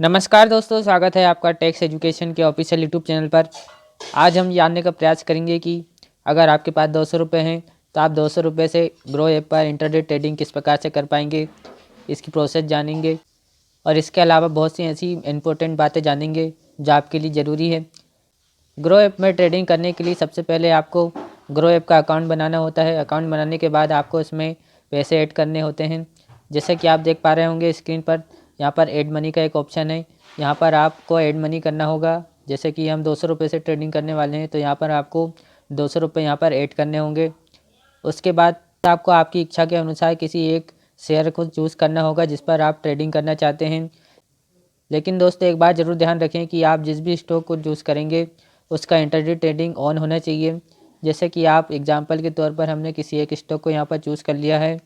नमस्कार दोस्तों, स्वागत है आपका टैक्स एजुकेशन के ऑफिशियल यूट्यूब चैनल पर। आज हम जानने का प्रयास करेंगे कि अगर आपके पास 200 रुपये हैं तो आप 200 रुपये से ग्रो ऐप पर इंटरनेट ट्रेडिंग किस प्रकार से कर पाएंगे, इसकी प्रोसेस जानेंगे। और इसके अलावा बहुत सी ऐसी इंपॉर्टेंट बातें जानेंगे जो आपके लिए ज़रूरी है। ग्रो ऐप में ट्रेडिंग करने के लिए सबसे पहले आपको ग्रो ऐप का अकाउंट बनाना होता है। अकाउंट बनाने के बाद आपको इसमें पैसे ऐड करने होते हैं। जैसे कि आप देख पा रहे होंगे स्क्रीन पर, यहाँ पर ऐड मनी का एक ऑप्शन है। यहाँ पर आपको ऐड मनी करना होगा। जैसे कि हम 200 रुपये से ट्रेडिंग करने वाले हैं तो यहाँ पर आपको 200 रुपये यहाँ पर ऐड करने होंगे। उसके बाद आपको आपकी इच्छा के अनुसार किसी एक शेयर को चूज़ करना होगा जिस पर आप ट्रेडिंग करना चाहते हैं। लेकिन दोस्तों, एक बात ज़रूर ध्यान रखें कि आप जिस भी स्टॉक को चूज़ करेंगे उसका इंटरडे ट्रेडिंग ऑन होना चाहिए। जैसे कि आप एग्जांपल के तौर पर हमने किसी एक स्टॉक को यहाँ पर चूज़ कर लिया है।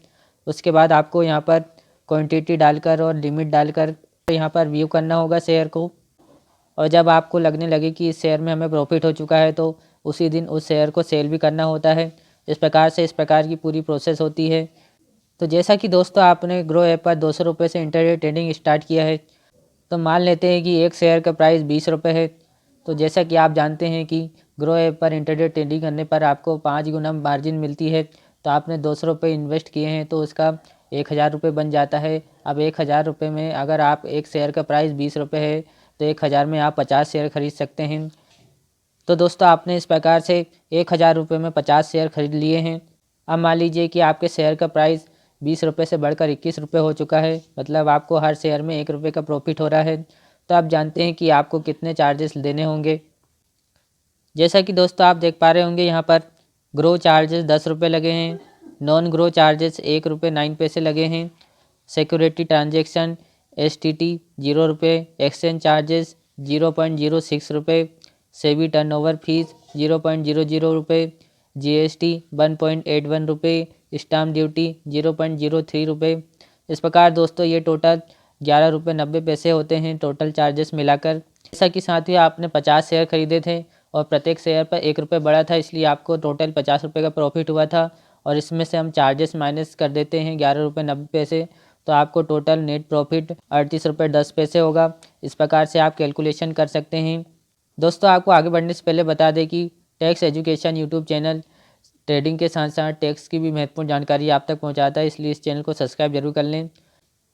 उसके बाद आपको यहाँ पर क्वांटिटी डालकर और लिमिट डालकर यहाँ पर व्यू करना होगा शेयर को। और जब आपको लगने लगे कि इस शेयर में हमें प्रॉफिट हो चुका है तो उसी दिन उस शेयर को सेल भी करना होता है। इस प्रकार की पूरी प्रोसेस होती है। तो जैसा कि दोस्तों, आपने ग्रो ऐप पर 200 रुपये से इंटरडे ट्रेडिंग स्टार्ट किया है, तो मान लेते हैं कि एक शेयर का प्राइस 20 रुपये है। तो जैसा कि आप जानते हैं कि ग्रो ऐप पर इंटरडे ट्रेडिंग करने पर आपको 5 गुना मार्जिन मिलती है। तो आपने 200 रुपये इन्वेस्ट किए हैं तो उसका 1000 रुपये बन जाता है। अब 1000 रुपये में अगर आप एक शेयर का प्राइस 20 रुपये है तो 1000 में आप 50 शेयर खरीद सकते हैं। तो दोस्तों, आपने इस प्रकार से 1000 रुपये में 50 शेयर खरीद लिए हैं। अब मान लीजिए कि आपके शेयर का प्राइस 20 रुपये से बढ़कर 21 रुपये हो चुका है, मतलब आपको हर शेयर में 1 रुपये का प्रॉफिट हो रहा है। तो आप जानते हैं कि आपको कितने चार्जेस देने होंगे। जैसा कि दोस्तों आप देख पा रहे होंगे, यहाँ पर ग्रो चार्जेस 10 रुपये लगे हैं, नॉन ग्रो चार्जेस 1 रुपये 9 पैसे लगे हैं, सिक्योरिटी ट्रांजेक्शन STT 0 रुपये, एक्सचेंज चार्जेस 0.06 रुपये, सेबी टर्नओवर फीस 0.00 रुपये, GST 1.81 रुपये, स्टाम्प ड्यूटी 0.03 रुपये। इस प्रकार दोस्तों ये टोटल 11 रुपये 90 पैसे होते हैं टोटल चार्जेस मिलाकर। जैसा कि साथ ही आपने 50 शेयर खरीदे थे और प्रत्येक शेयर पर 1 रुपये बढ़ा था, इसलिए आपको टोटल 50 रुपये का प्रॉफिट हुआ था। और इसमें से हम चार्जेस माइनस कर देते हैं 11 रुपये 90 पैसे, तो आपको टोटल नेट प्रॉफिट 38 रुपये 10 पैसे होगा। इस प्रकार से आप कैलकुलेशन कर सकते हैं। दोस्तों, आपको आगे बढ़ने से पहले बता दें कि tax education YouTube channel trading के साथ साथ टैक्स की भी महत्वपूर्ण जानकारी आप तक पहुंचाता है, इसलिए इस चैनल को सब्सक्राइब जरूर कर लें।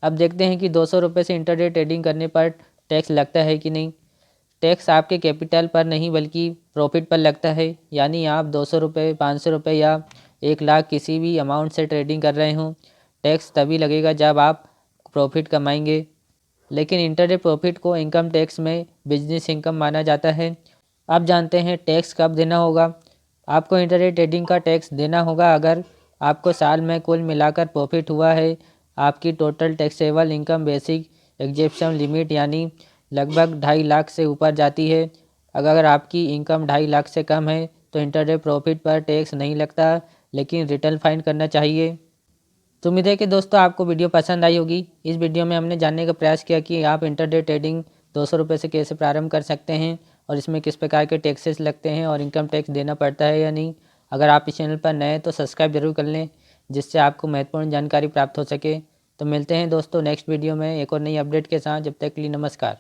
अब देखते हैं कि 200 रुपये से इंटरडे ट्रेडिंग करने पर टैक्स लगता है कि नहीं। टैक्स आपके कैपिटल पर नहीं बल्कि प्रॉफिट पर लगता है। यानी आप 200 रुपये, 500 रुपये या 1 लाख किसी भी अमाउंट से ट्रेडिंग कर रहे हों, टैक्स तभी लगेगा जब आप प्रॉफिट कमाएंगे। लेकिन इंटरडे प्रॉफिट को इनकम टैक्स में बिजनेस इनकम माना जाता है। आप जानते हैं टैक्स कब देना होगा। आपको इंटरडे ट्रेडिंग का टैक्स देना होगा अगर आपको साल में कुल मिलाकर प्रॉफिट हुआ है। आपकी total taxable income basic exemption limit यानी लगभग 2.5 लाख से ऊपर जाती है। अगर आपकी इनकम 2.5 लाख से कम है तो इंटरडे प्रॉफिट पर टैक्स नहीं लगता, लेकिन रिटर्न फाइल करना चाहिए। तो उम्मीद है कि दोस्तों आपको वीडियो पसंद आई होगी। इस वीडियो में हमने जानने का प्रयास किया कि आप इंटरडे ट्रेडिंग 200 रुपये से कैसे प्रारंभ कर सकते हैं और इसमें किस प्रकार के टैक्सेस लगते हैं और इनकम टैक्स देना पड़ता है या नहीं। अगर आप इस चैनल पर नए हैं तो सब्सक्राइब जरूर कर लें, जिससे आपको महत्वपूर्ण जानकारी प्राप्त हो सके। तो मिलते हैं दोस्तों नेक्स्ट वीडियो में एक और नई अपडेट के साथ। जब तक के लिए नमस्कार।